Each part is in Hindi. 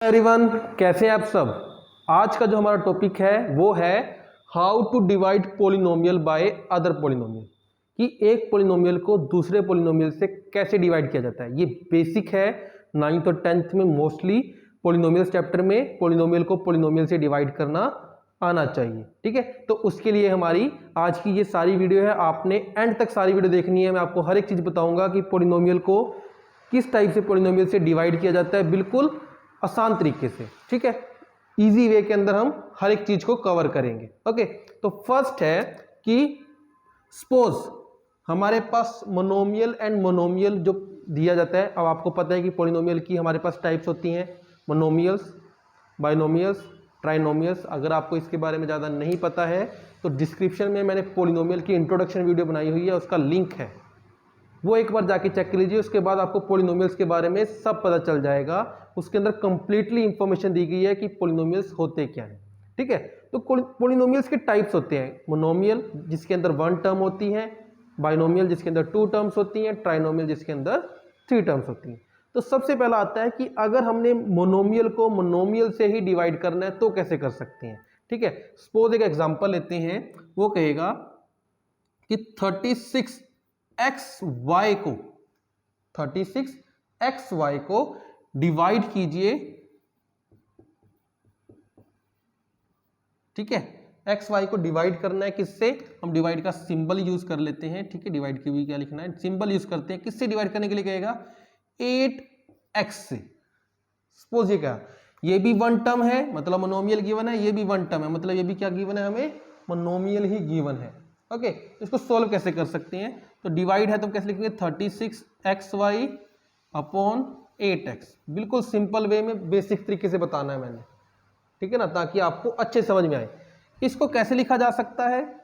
एवरीवन, कैसे हैं आप सब। आज का जो हमारा टॉपिक है वो है how to divide polynomial by other polynomial, कि एक पॉलिनोमियल को दूसरे पॉलिनोमियल से कैसे डिवाइड किया जाता है। ये बेसिक है, 9th और 10th में मोस्टली पॉलिनोमियल्स चैप्टर में पॉलिनोमियल को पॉलिनोमियल से डिवाइड करना आना चाहिए। ठीक है, तो उसके लिए हमारी आज की ये सारी वीडियो है, आपने एंड तक सारी वीडियो देखनी है। मैं आपको हर एक चीज बताऊंगा कि पॉलिनोमियल को किस टाइप से पॉलिनोमियल से डिवाइड किया जाता है, बिल्कुल आसान तरीके से। ठीक है, इजी वे के अंदर हम हर एक चीज को कवर करेंगे। ओके, तो फर्स्ट है कि सपोज हमारे पास मोनोमियल एंड मोनोमियल जो दिया जाता है। अब आपको पता है कि पॉलिनोमियल की हमारे पास टाइप्स होती हैं, मोनोमियल्स, बाइनोमियल्स, ट्राइनोमियल्स। अगर आपको इसके बारे में ज़्यादा नहीं पता है तो डिस्क्रिप्शन में मैंने पॉलिनोमियल की इंट्रोडक्शन वीडियो बनाई हुई है, उसका लिंक है, वो एक बार जाके चेक कर लीजिए। उसके बाद आपको पॉलिनोमियल्स के बारे में सब पता चल जाएगा। उसके अंदर कंप्लीटली इंफॉर्मेशन दी गई है कि पॉलिनोमियल्स होते क्या हैं। ठीक है, तो पॉलिनोमियल्स के टाइप्स होते हैं, मोनोमियल जिसके अंदर 1 टर्म होती है, बाइनोमियल जिसके अंदर 2 टर्म्स होती हैं, ट्राइनोमियल जिसके अंदर 3 टर्म्स होती हैं। तो सबसे पहला आता है कि अगर हमने मोनोमियल को मोनोमियल से ही डिवाइड करना है तो कैसे कर सकते हैं। ठीक है, सपोज एक एग्जांपल लेते हैं, वो कहेगा कि 36xy को डिवाइड कीजिए। ठीक है, एक्स वाई को डिवाइड करना है किससे, हम डिवाइड का सिंबल यूज कर लेते हैं। ठीक है, डिवाइड की हुई क्या लिखना है, सिंबल यूज करते हैं। किससे डिवाइड करने के लिए कहेगा, 8x से। सपोज ये क्या, ये भी 1 टर्म है, मतलब मोनोमियल गिवन है, ये भी 1 टर्म है, मतलब ये भी क्या गिवन है, हमें मोनोमियल ही गिवन है। ओके, इसको सोल्व कैसे कर सकते हैं, तो डिवाइड है तो कैसे लिखेंगे, 36xy अपॉन 8x। बिल्कुल सिंपल वे में बेसिक तरीके से बताना है मैंने, ठीक है ना, ताकि आपको अच्छे समझ में आए। इसको कैसे लिखा जा सकता है,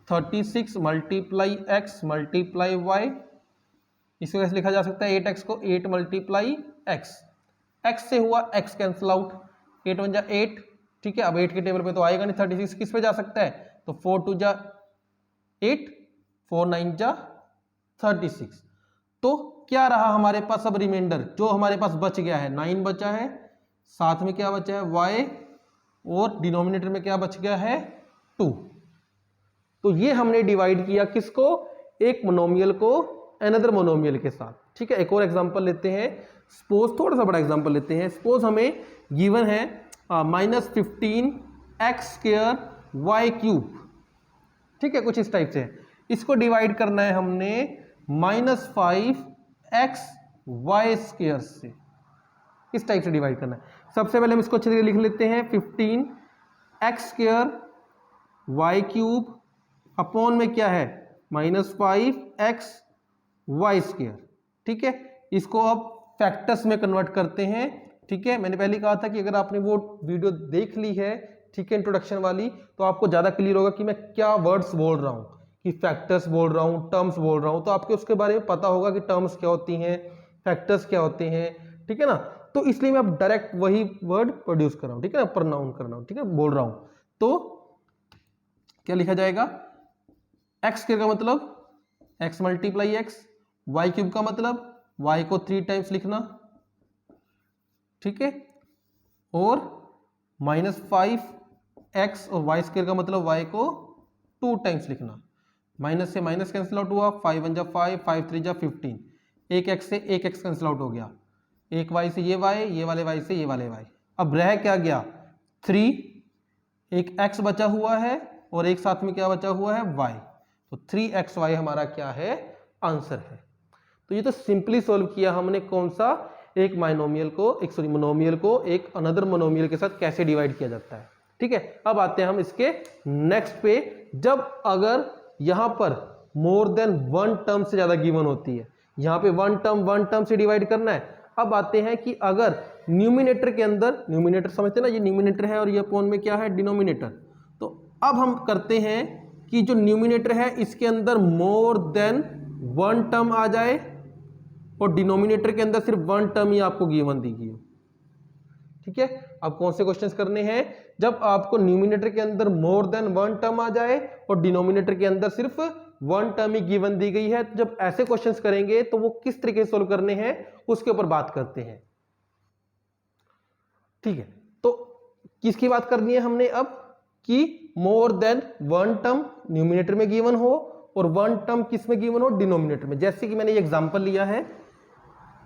36 मल्टीप्लाई एक्स मल्टीप्लाई वाई। इसको कैसे लिखा जा सकता है, 8x को 8 मल्टीप्लाई एक्स, एक्स से हुआ x कैंसिल आउट, 8 1 जा 8। ठीक है, अब 8 के टेबल पे तो आएगा नहीं, 36 किस पे जा सकता है, तो 4 2 जा 8, 4 9 जा 36। तो क्या रहा हमारे पास अब रिमाइंडर, जो हमारे पास बच गया है 9 बचा है, साथ में क्या बचा है y, और डिनोमिनेटर में क्या बच गया है 2। तो ये हमने डिवाइड किया किसको, एक मोनोमियल को अनदर मोनोमियल के साथ। ठीक है, एक और एग्जांपल लेते हैं, सपोज थोड़ा सा बड़ा एग्जांपल लेते हैं। सपोज हमें गिवन है -15x² ठीक है, कुछ इस टाइप से। इसको डिवाइड करना है हमने -5xy² से, इस टाइप से डिवाइड करना है। सबसे पहले हम इसको अच्छे से लिख लेते हैं, 15x² y³ अपॉन में क्या है -5xy²। ठीक है, इसको अब फैक्टर्स में कन्वर्ट करते हैं। ठीक है, मैंने पहले कहा था कि अगर आपने वो वीडियो देख ली है, ठीक है, इंट्रोडक्शन वाली, तो आपको ज्यादा क्लियर होगा कि मैं क्या वर्ड्स बोल रहा हूं, कि फैक्टर्स बोल रहा हूं, टर्म्स बोल रहा हूं, तो आपको उसके बारे में पता होगा कि टर्म्स क्या होती हैं, फैक्टर्स क्या होते हैं। ठीक है ना, तो इसलिए मैं अब डायरेक्ट वही वर्ड प्रोड्यूस कर रहा हूं। ठीक है ना, प्रोनाउन कर रहा हूं, ठीक है, बोल रहा हूं। तो क्या लिखा जाएगा, एक्स का मतलब x मल्टीप्लाई एक्स, y³ का मतलब y को 3 टाइम्स लिखना। ठीक है, और -5x और y² का मतलब y को 2 टाइम्स लिखना। माइनस से माइनस कैंसिल आउट हुआ, 5 1 जा 5, 5 3 जा 15, एक x से एक x कैंसिल आउट हो गया, एक y से ये y, ये वाले y से ये वाले y। अब रह क्या गया 3, एक x बचा हुआ है और एक साथ में क्या बचा हुआ है y, तो 3xy हमारा क्या है, आंसर है। तो ये तो सिंपली सॉल्व किया हमने, कौन सा, एक मोनोमियल को एक अनदर मोनोमियल के साथ कैसे डिवाइड किया जाता है। ठीक है, अब आते हैं हम इसके नेक्स्ट पे। जब अगर यहां पर मोर देन 1 टर्म से ज्यादा गिवन होती है, यहां पे 1 टर्म से डिवाइड करना है। अब आते हैं कि अगर न्यूमिनेटर के अंदर, न्यूमिनेटर समझते हैं ना, ये न्यूमिनेटर है और ये अपॉन में क्या है, डिनोमिनेटर। तो अब हम करते हैं कि जो न्यूमिनेटर है इसके अंदर मोर देन 1 टर्म आ जाए और डिनोमिनेटर के अंदर सिर्फ 1 टर्म ही आपको गिवन दी गई हो। ठीक है, अब कौन से क्वेश्चंस करने हैं, जब आपको न्यूमिनेटर के अंदर मोर देन 1 टर्म आ जाए और डिनोमिनेटर के अंदर सिर्फ 1 टर्म ही गिवन दी गई है। तो जब ऐसे क्वेश्चंस करेंगे तो वो किस तरीके से सोल्व करने हैं उसके ऊपर बात करते हैं। ठीक है, तो किसकी बात करनी है हमने अब कि more than one term numerator में गिवन हो और वन टर्म किस में गिवन हो, डिनोमिनेटर में। जैसे कि मैंने ये एग्जांपल लिया है,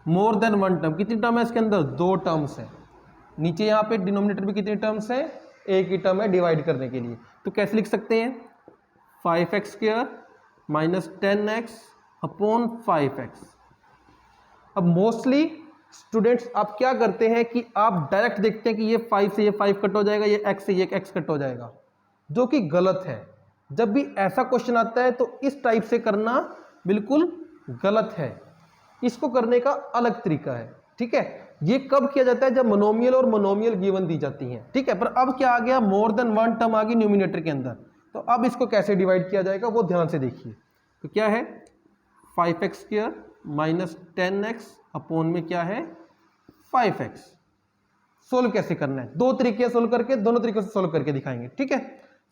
मोर देन वन टर्म, कितनी टर्म है इसके अंदर, 2 टर्म्स है। नीचे यहाँ पे डिनोमिनेटर में कितनी टर्म्स है, एक ही टर्म है डिवाइड करने के लिए। तो कैसे लिख सकते हैं, 5x² minus 10x upon 5x। अब मोस्टली स्टूडेंट्स आप क्या करते हैं कि आप डायरेक्ट देखते हैं कि ये 5 से ये 5 कट हो जाएगा, ये x से ये x कट हो जाएगा, जो कि गलत है। जब भी ऐसा क्वेश्चन आता है तो इस टाइप से करना बिल्कुल गलत है, इसको करने का अलग तरीका है। ठीक है, ये कब किया जाता है, जब मोनोमियल और मोनोमियल गिवन दी जाती हैं। ठीक है, पर अब क्या आ गया, मोर देन वन टर्म आ गई न्यूमिनेटर के अंदर, तो अब इसको कैसे डिवाइड किया जाएगा वो ध्यान से देखिए। तो क्या है, 5x² माइनस 10x अपॉन में क्या है 5x। सोल्व कैसे करना है, दो तरीके सोल्व करके, दोनों तरीके से सोल्व करके दिखाएंगे। ठीक है,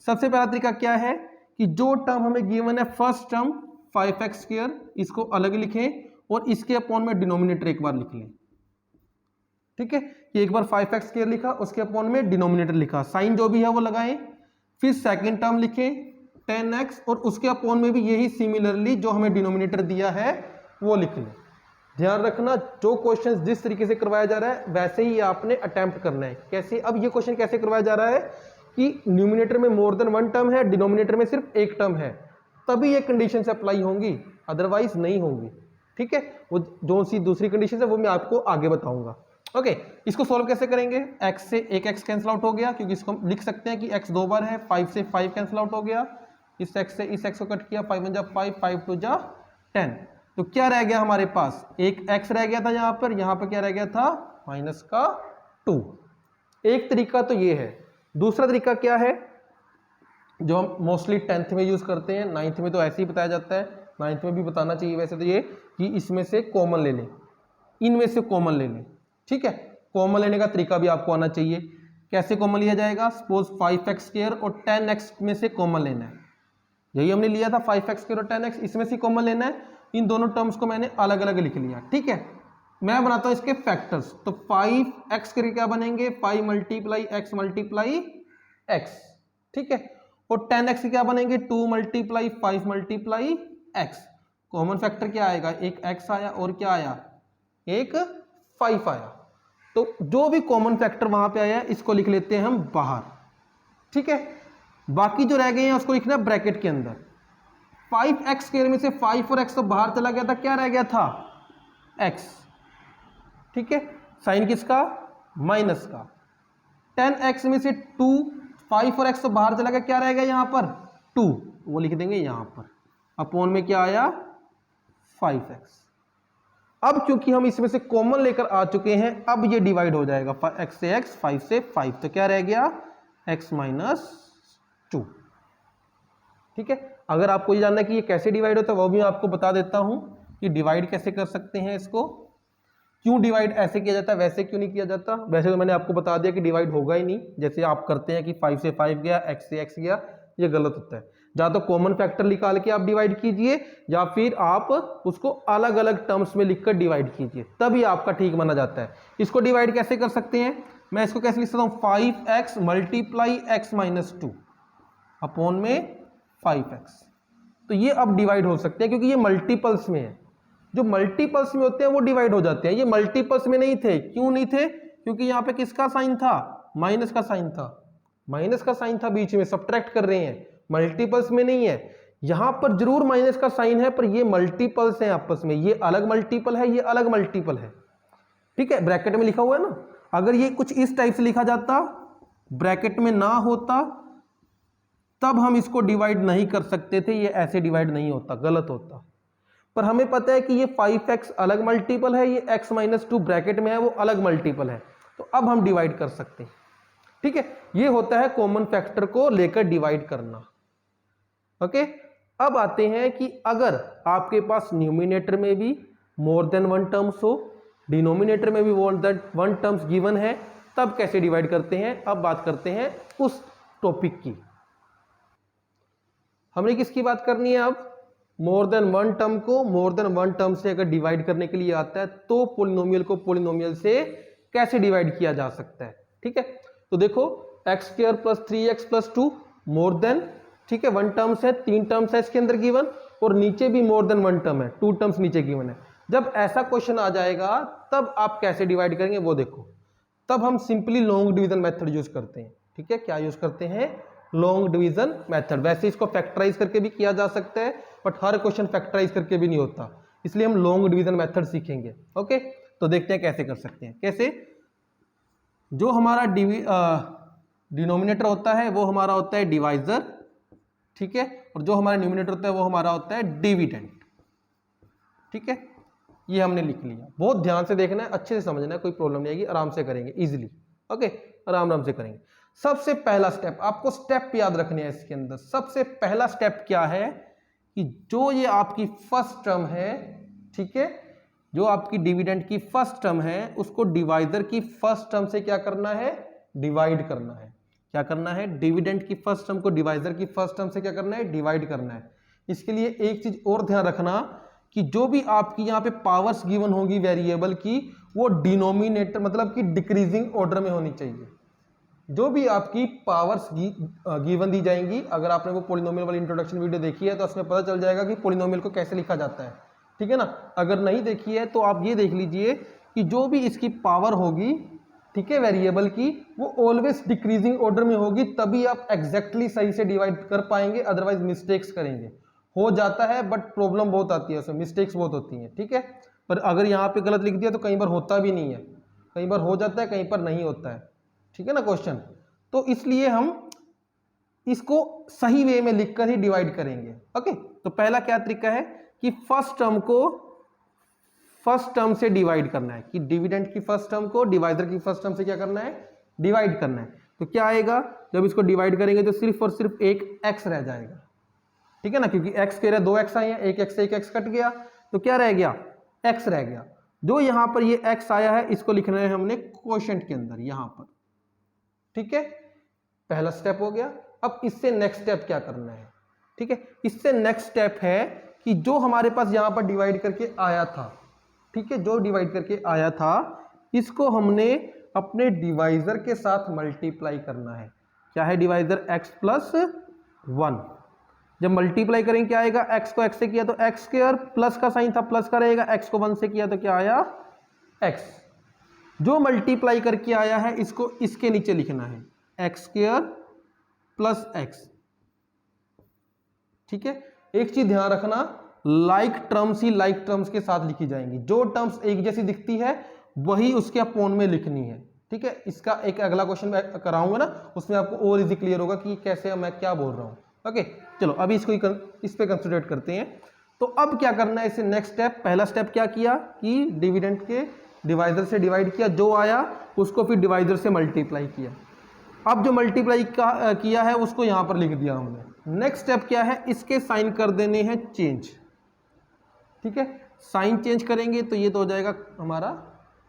सबसे पहला तरीका क्या है कि जो टर्म हमें गिवन है फर्स्ट टर्म 5x², इसको अलग लिखें और इसके अपॉन में डिनोमिनेटर एक बार लिख लें। ठीक है, कि एक बार 5x² लिखा, उसके अपॉन में डिनोमिनेटर लिखा, साइन जो भी है वो लगाएं। फिर सेकंड टर्म लिखें 10x और उसके अपॉन में भी यही सिमिलरली जो हमें डिनोमिनेटर दिया है वो लिख लें। ध्यान रखना, जो क्वेश्चन जिस तरीके से करवाया जा रहा है वैसे ही आपने अटेम्प्ट करना है। कैसे, अब ये क्वेश्चन कैसे करवाया जा रहा है कि न्यूमिनेटर में मोर देन वन टर्म है, डिनोमिनेटर में सिर्फ एक टर्म है, तभी ये कंडीशन से अप्लाई होंगी, अदरवाइज नहीं होंगी। ठीक है, वो जो सी दूसरी कंडीशन है वो मैं आपको आगे बताऊंगा। ओके, इसको सॉल्व कैसे करेंगे, x से एक x कैंसिल आउट हो गया, क्योंकि इसको हम लिख सकते हैं कि x 2 बार है, 5 से 5 कैंसिल आउट हो गया, इस x से इस x को कट किया, 5 1 जा 5, 5 2 जा 10। तो क्या रह गया हमारे पास, एक x रह गया था यहाँ पर क्या रह गया था, माइनस का 2। एक तरीका तो ये है। दूसरा तरीका क्या है, जो हम मोस्टली 10th में यूज करते हैं, 9th में तो ऐसे ही बताया जाता है, 9th में भी बताना चाहिए वैसे तो, ये कि इसमें से कॉमन ले लें, इनमें से कॉमन ले लें। ठीक है, कॉमन लेने का तरीका भी आपको आना चाहिए। कैसे कॉमन लिया जाएगा, सपोज 5x² और 10x में से कॉमन लेना है, यही हमने लिया था 5x² और 10x, इसमें से कॉमन लेना है। इन दोनों टर्म्स को मैंने अलग अलग लिख लिया। ठीक है, मैं बनाता हूं इसके फैक्टर्स। तो 5x के क्या बनेंगे, 5 मल्टीप्लाई x मल्टीप्लाई x। ठीक है, और 10x के क्या बनेंगे, 2 multiply 5 multiply x। Common factor क्या आएगा, एक x आया और क्या आया, एक 5 आया। तो जो भी कॉमन फैक्टर वहां पे आया इसको लिख लेते हैं हम बाहर। ठीक है, बाकी जो रह गए हैं उसको लिखना ब्रैकेट के अंदर। 5x² में से 5 और x तो बाहर चला गया था, क्या रह गया था, x। ठीक है, साइन किसका, माइनस का। 10x में से 2, 5 और x तो बाहर चला गया, क्या रहेगा यहां पर 2, वो लिख देंगे यहां पर, अपॉन में क्या आया 5x। अब क्योंकि हम इसमें से कॉमन लेकर आ चुके हैं, अब ये डिवाइड हो जाएगा, x से x, 5 से 5, तो क्या रह गया x माइनस 2। ठीक है, अगर आपको ये जानना है कि ये कैसे डिवाइड होता है वो भी मैं आपको बता देता हूं कि डिवाइड कैसे कर सकते हैं इसको, क्यों डिवाइड ऐसे किया जाता है वैसे क्यों नहीं किया जाता। वैसे तो मैंने आपको बता दिया कि डिवाइड होगा ही नहीं, जैसे आप करते हैं कि 5 से 5 गया, x से x गया, ये गलत होता है। या तो कॉमन फैक्टर निकाल के आप डिवाइड कीजिए या फिर आप उसको अलग अलग टर्म्स में लिखकर डिवाइड कीजिए, तभी आपका ठीक माना जाता है। इसको डिवाइड कैसे कर सकते हैं, मैं इसको कैसे लिख सकता हूं, 5x multiply x minus 2 upon में 5x। तो ये अब डिवाइड हो सकते हैं क्योंकि ये मल्टीपल्स में है। जो मल्टीपल्स में होते हैं वो डिवाइड हो जाते हैं, ये मल्टीपल्स में नहीं थे। क्यों नहीं थे, क्योंकि यहाँ पे किसका साइन था, माइनस का साइन था, माइनस का साइन था बीच में, सब्ट्रैक्ट कर रहे हैं, मल्टीपल्स में नहीं है। यहां पर जरूर माइनस का साइन है पर ये मल्टीपल्स हैं आपस में, ये अलग मल्टीपल है, ये अलग मल्टीपल है। ठीक है, ब्रैकेट में लिखा हुआ है ना, अगर ये कुछ इस टाइप से लिखा जाता, ब्रैकेट में ना होता, तब हम इसको डिवाइड नहीं कर सकते थे, ये ऐसे डिवाइड नहीं होता, गलत होता। पर हमें पता है कि ये 5x अलग मल्टीपल है, ये x माइनस 2 ब्रैकेट में है वो अलग मल्टीपल है, तो अब हम डिवाइड कर सकते हैं। ठीक है, ये होता है कॉमन फैक्टर को लेकर डिवाइड करना। ओके, अब आते हैं कि अगर आपके पास न्यूमिनेटर में भी मोर देन वन टर्म्स हो, डिनोमिनेटर में भी more than one terms given है, तब कैसे डिवाइड करते हैं। अब बात करते हैं उस टॉपिक की। हमने किसकी बात करनी है अब, मोर देन वन टर्म को मोर देन वन टर्म से अगर डिवाइड करने के लिए आता है तो पोलिनोमियल को पोलिनोमियल से कैसे डिवाइड किया जा सकता है। ठीक है, तो देखो x square plus 3x plus 2 more than, ठीक है, 1 टर्म्स है, 3 टर्म्स है इसके अंदर गिवन, और नीचे भी मोर देन 1 टर्म है, 2 टर्म्स नीचे गिवन है। जब ऐसा क्वेश्चन आ जाएगा तब आप कैसे डिवाइड करेंगे वो देखो, तब हम simply long division method use करते हैं। ठीक है, क्या यूज करते हैं? Long division method. वैसे इसको फैक्टराइज करके भी किया जा सकता है, बट हर क्वेश्चन फैक्टराइज करके भी नहीं होता, इसलिए हम लॉन्ग डिवीजन मेथड सीखेंगे। ओके, तो देखते हैं कैसे कर सकते हैं। कैसे? जो हमारा डिनोमिनेटर होता है वो हमारा होता है डिवाइजर, ठीक है, और जो हमारा न्यूमिनेटर होता है वो हमारा होता है डिविडेंड। ठीक है, ये हमने लिख लिया। बहुत ध्यान से देखना है, अच्छे से समझना है, कोई प्रॉब्लम नहीं आएगी, आराम से करेंगे इजीली। ओके, आराम आराम से करेंगे। सबसे पहला स्टेप, आपको स्टेप याद रखने हैं इसके अंदर। सबसे पहला स्टेप क्या है कि जो ये आपकी फर्स्ट टर्म है, ठीक है, जो आपकी डिविडेंड की फर्स्ट टर्म है, उसको डिवाइजर की फर्स्ट टर्म से क्या करना है? डिवाइड करना है। क्या करना है? डिविडेंड की फर्स्ट टर्म को डिवाइजर की फर्स्ट टर्म से क्या करना है? डिवाइड करना है। इसके लिए एक चीज और ध्यान रखना कि जो भी आपकी यहाँ पे पावर्स गिवन होगी वेरिएबल की, वो डिनोमिनेटर मतलब कि डिक्रीजिंग ऑर्डर में होनी चाहिए। जो भी आपकी पावर्स गिवन दी जाएंगी, अगर आपने वो पॉलिनोमियल वाली इंट्रोडक्शन वीडियो देखी है तो उसमें पता चल जाएगा कि पॉलिनोमियल को कैसे लिखा जाता है। ठीक है ना? अगर नहीं देखी है तो आप ये देख लीजिए कि जो भी इसकी पावर होगी, ठीक है, वेरिएबल की, वो ऑलवेज डिक्रीजिंग ऑर्डर में होगी, तभी आप एग्जैक्टली सही से डिवाइड कर पाएंगे, अदरवाइज मिस्टेक्स करेंगे। हो जाता है बट प्रॉब्लम बहुत आती है, उसमें मिस्टेक्स बहुत होती हैं। ठीक है, पर अगर यहाँ पे गलत लिख दिया तो कई बार होता भी नहीं है, कई बार हो जाता है, कहीं पर नहीं होता है। ठीक है ना क्वेश्चन? तो इसलिए हम इसको सही वे में लिखकर ही डिवाइड करेंगे। ओके, तो पहला क्या तरीका है कि फर्स्ट टर्म को फर्स्ट टर्म से डिवाइड करना है, कि डिविडेंड की फर्स्ट टर्म को डिवाइजर की फर्स्ट टर्म से क्या करना है? डिवाइड करना है। तो क्या आएगा? जब इसको डिवाइड करेंगे तो सिर्फ और सिर्फ एक x रह जाएगा। ठीक है ना, क्योंकि x कह रहे 2 x आए हैं, एक x से एक x कट गया, तो क्या रह गया? x रह गया। जो यहां पर ये x आया है इसको लिखना है हमने क्वोशिएंट के अंदर यहां पर। ठीक है, पहला स्टेप हो गया। अब इससे नेक्स्ट स्टेप क्या करना है? ठीक है, इससे नेक्स्ट स्टेप है कि जो हमारे पास यहां पर डिवाइड करके आया था, ठीक है, जो डिवाइड करके आया था, इसको हमने अपने डिवाइजर के साथ मल्टीप्लाई करना है। क्या है डिवाइजर? x plus 1। जब मल्टीप्लाई करेंगे क्या आएगा? x को x से किया तो x स्क्वायर, प्लस का साइन था प्लस का रहेगा, x को 1 से किया तो क्या आया? x। जो मल्टीप्लाई करके आया है इसको इसके नीचे लिखना है, x स्क्वायर प्लस x। ठीक है, एक चीज ध्यान रखना, लाइक टर्म्स ही लाइक टर्म्स के साथ लिखी जाएंगी। जो टर्म्स एक जैसी दिखती है वही उसके अपोन में लिखनी है। ठीक है, इसका एक अगला क्वेश्चन मैं कराऊंगा ना, उसमें आपको और इजी क्लियर होगा कि कैसे मैं क्या बोल रहा हूं। ओके, चलो अभी इसको इस पे कंसिडरेट करते हैं। तो अब क्या करना है? इसे नेक्स्ट स्टेप, पहला स्टेप क्या किया कि डिविडेंड के डिवाइजर से डिवाइड किया, जो आया उसको फिर डिवाइजर से मल्टीप्लाई किया। अब जो मल्टीप्लाई किया है उसको यहां पर लिख दिया हमने। नेक्स्ट स्टेप क्या है? इसके साइन कर देने हैं चेंज। ठीक है, साइन चेंज करेंगे तो ये तो हो जाएगा हमारा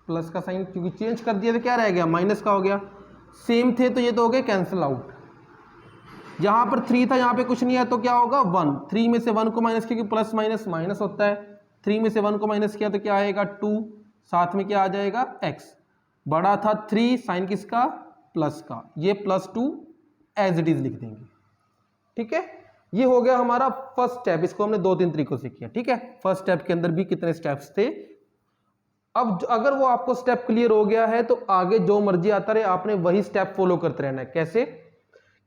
प्लस का साइन, क्योंकि चेंज कर दिया तो क्या रह गया? माइनस का हो गया। सेम थे तो ये तो हो गए कैंसिल आउट। यहां पर 3 था, यहां पे कुछ नहीं है तो क्या होगा? 1। 3 में से 1 को माइनस किया, प्लस माइनस माइनस होता है। 3 में से 1 को माइनस किया तो क्या आएगा? 2। साथ में क्या आ जाएगा? x। बड़ा था 3, साइन किसका? प्लस का। ये +2 एज इट इज लिख देंगे। ठीक है, ये हो गया हमारा फर्स्ट स्टेप। इसको हमने 2-3 तरीकों से किया। ठीक है, फर्स्ट स्टेप के अंदर भी कितने स्टेप्स थे। अब अगर वो आपको स्टेप क्लियर हो गया है तो आगे जो मर्जी आता रहे, आपने वही स्टेप फॉलो करते रहना है। कैसे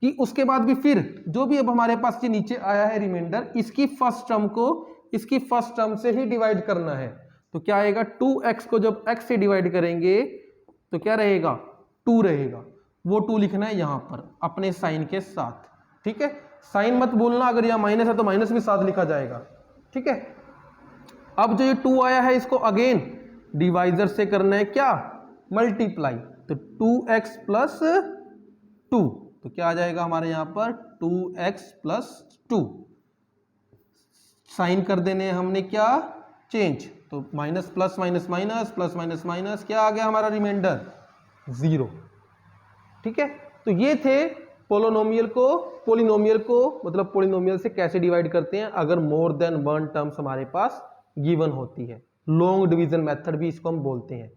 कि उसके बाद भी फिर जो भी अब हमारे पास ये नीचे आया है रिमाइंडर, इसकी फर्स्ट टर्म को इसकी फर्स्ट टर्म से ही डिवाइड करना है। तो क्या आएगा? 2x को जब x से डिवाइड करेंगे तो क्या रहेगा? 2 रहेगा। वो 2 लिखना है यहां पर अपने साइन के साथ। ठीक है, साइन मत भूलना, अगर यहां माइनस है तो माइनस भी साथ लिखा जाएगा। ठीक है, अब जो ये 2 आया है इसको अगेन डिवाइजर से करना है क्या? मल्टीप्लाई। तो 2x प्लस 2, तो क्या आ जाएगा हमारे यहां पर? 2x plus 2। साइन कर देने हमने क्या? चेंज। तो minus plus minus minus plus minus minus, क्या आ गया हमारा रिमाइंडर? 0। ठीक है, तो ये थे पोलिनोमियल को मतलब पोलिनोमियल से कैसे डिवाइड करते हैं अगर मोर देन 1 टर्म्स हमारे पास गिवन होती है। लॉन्ग डिवीजन मेथड भी इसको हम बोलते हैं।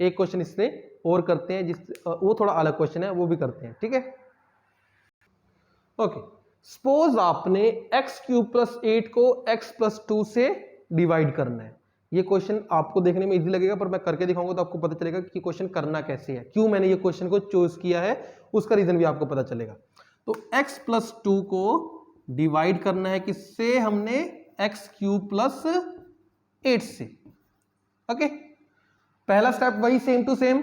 एक क्वेश्चन इससे और करते हैं, जिस वो थोड़ा अलग क्वेश्चन है, वो भी करते हैं, ठीक है। ओके, सपोज आपने x³ + 8 को x+2 से डिवाइड करना है। ये क्वेश्चन आपको देखने में इजी लगेगा, पर मैं करके दिखाऊंगा तो आपको पता चलेगा कि क्वेश्चन करना कैसे है, क्यों मैंने ये क्वेश्चन को चूज किया है, उसका रीजन भी आपको पता चलेगा। तो x+2 को डिवाइड करना है किससे, हमने x³ + 8 से। ओके, पहला स्टेप वही same to same,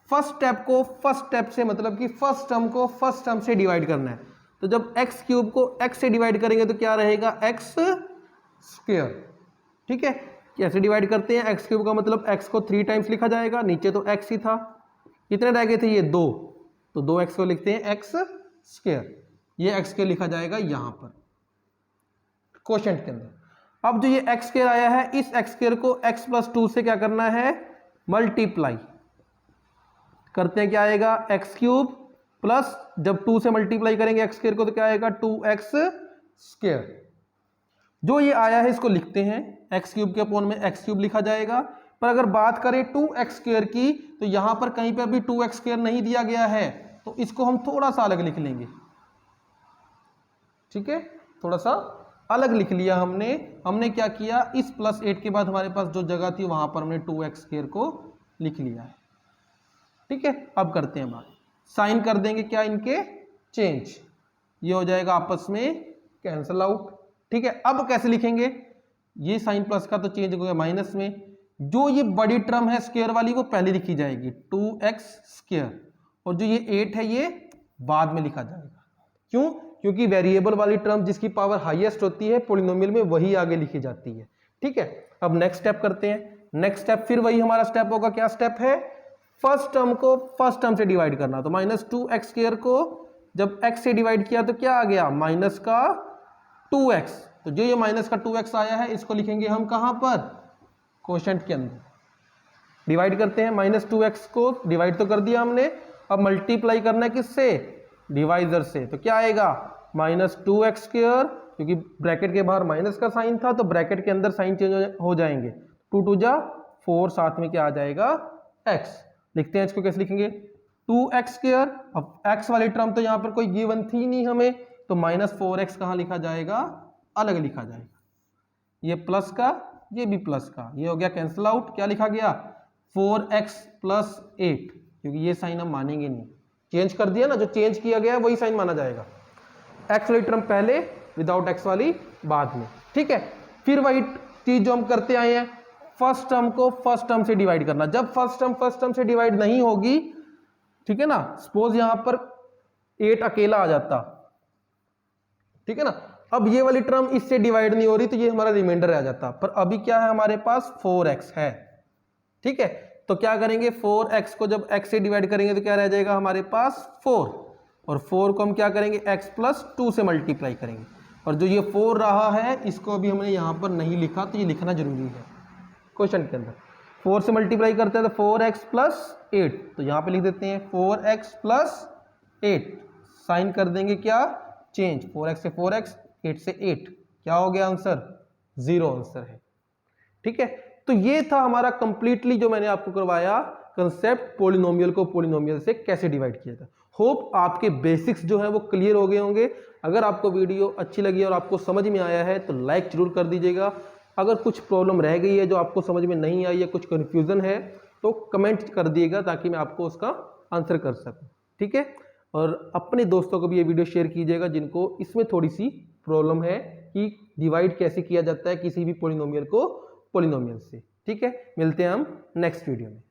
first step को फर्स्ट स्टेप से, मतलब कि फर्स्ट टर्म को फर्स्ट टर्म से डिवाइड करना है। तो जब x³ को x से डिवाइड करेंगे तो क्या रहेगा, x²। ठीक है, कैसे डिवाइड करते हैं, x³ का मतलब x को 3 टाइम्स लिखा जाएगा, नीचे तो x ही था, कितने रह गए थे ये 2, तो 2x को लिखते हैं x², ये x² लिखा जाएगा यहां पर क्वोशंट के अंदर। अब जो ये x² आया है, इस x² को x+2 से क्या करना है, मल्टीप्लाई करते हैं, क्या आएगा x³ प्लस, जब 2 से मल्टीप्लाई करेंगे x² को तो क्या आएगा 2x²। जो ये आया है इसको लिखते हैं, x³ के अपॉन में x³ लिखा जाएगा। पर अगर बात करें 2x² की, तो यहां पर कहीं पर भी 2x² नहीं दिया गया है, तो इसको हम थोड़ा सा अलग लिख लेंगे। ठीक है, थोड़ा सा अलग लिख लिया हमने क्या किया, इस +8 के बाद हमारे पास जो जगह थी वहां पर हमने 2x² को लिख लिया है। ठीक है, अब करते हैं बात, साइन कर देंगे क्या इनके चेंज, ये हो जाएगा आपस में कैंसल आउट। ठीक है, अब कैसे लिखेंगे, ये साइन प्लस का तो चेंज हो गया माइनस में, जो ये बड़ी टर्म है स्क्वायर वाली वो पहले लिखी जाएगी 2x², और जो ये 8 है ये बाद में लिखा जाएगा। क्यों, क्योंकि वेरिएबल वाली टर्म जिसकी पावर हाईएस्ट होती है पॉलिनोमियल में वही आगे लिखी जाती है। ठीक है, अब नेक्स्ट स्टेप करते हैं। नेक्स्ट स्टेप फिर वही हमारा स्टेप होगा, क्या स्टेप है, फर्स्ट टर्म को फर्स्ट टर्म से डिवाइड करना। तो -2x² को जब x से डिवाइड किया तो क्या आ गया, माइनस का 2x, तो जो ये माइनस का 2x आया है इसको लिखेंगे हम कहां पर, क्वोशंट के अंदर। डिवाइड करते हैं, -2x को डिवाइड तो कर दिया हमने, अब मल्टीप्लाई करना है किससे, डिवाइजर से। तो क्या आएगा -2x², क्योंकि ब्रैकेट के बाहर माइनस का साइन था तो ब्रैकेट के अंदर साइन चेंज हो जाएंगे, 2 2 जा 4, साथ में क्या आ जाएगा x। लिखते हैं इसको, कैसे लिखेंगे 2x²। अब x वाली टर्म तो यहां पर कोई गिवन थी नहीं हमें, तो -4x कहां लिखा जाएगा, अलग लिखा जाएगा, ये प्लस का ये भी प्लस का, ये हो गया कैंसिल आउट। क्या लिखा गया 4x + 8, क्योंकि ये साइन हम मानेंगे नहीं, चेंज कर दिया ना, जो चेंज किया गया है वही साइन माना जाएगा, x वाली टर्म पहले विदाउट x वाली बाद में। ठीक है, फिर वही चीज जो हम करते आए हैं, फर्स्ट टर्म को फर्स्ट टर्म से डिवाइड करना। जब फर्स्ट टर्म से डिवाइड नहीं होगी, ठीक है ना, सपोज यहां पर 8 अकेला आ जाता, ठीक है ना, अब ये वाली टर्म इससे डिवाइड नहीं हो रही तो ये हमारा रिमाइंडर आ जाता, पर अभी क्या है हमारे पास 4x है। ठीक है, तो क्या करेंगे 4x को जब x से डिवाइड करेंगे तो क्या रह जाएगा हमारे पास 4, और 4 को हम क्या करेंगे x+2 से मल्टीप्लाई करेंगे, और जो ये 4 रहा है इसको अभी हमने यहां पर नहीं लिखा, तो ये लिखना जरूरी है क्वेश्चन के अंदर। 4 से मल्टीप्लाई करते हैं तो 4x + 8, तो यहां पे लिख देते हैं 4x + 8, साइन कर देंगे क्या चेंज, 4x से 4x, 8 से 8, क्या हो गया आंसर 0 आंसर है। ठीक है, तो ये था हमारा कंप्लीटली जो मैंने आपको करवाया कंसेप्ट, पॉलिनोमियल को पॉलिनोमियल से कैसे डिवाइड किया था। होप आपके बेसिक्स जो है वो क्लियर हो गए होंगे। अगर आपको वीडियो अच्छी लगी और आपको समझ में आया है तो लाइक जरूर कर दीजिएगा। अगर कुछ प्रॉब्लम रह गई है जो आपको समझ में नहीं आई है, कुछ कन्फ्यूजन है, तो कमेंट कर दिएगा ताकि मैं आपको उसका आंसर कर सकूं। ठीक है, और अपने दोस्तों को भी ये वीडियो शेयर कीजिएगा जिनको इसमें थोड़ी सी प्रॉब्लम है कि डिवाइड कैसे किया जाता है किसी भी पॉलिनोमियल को पॉलिनोमियल से। ठीक है, मिलते हैं हम नेक्स्ट वीडियो में।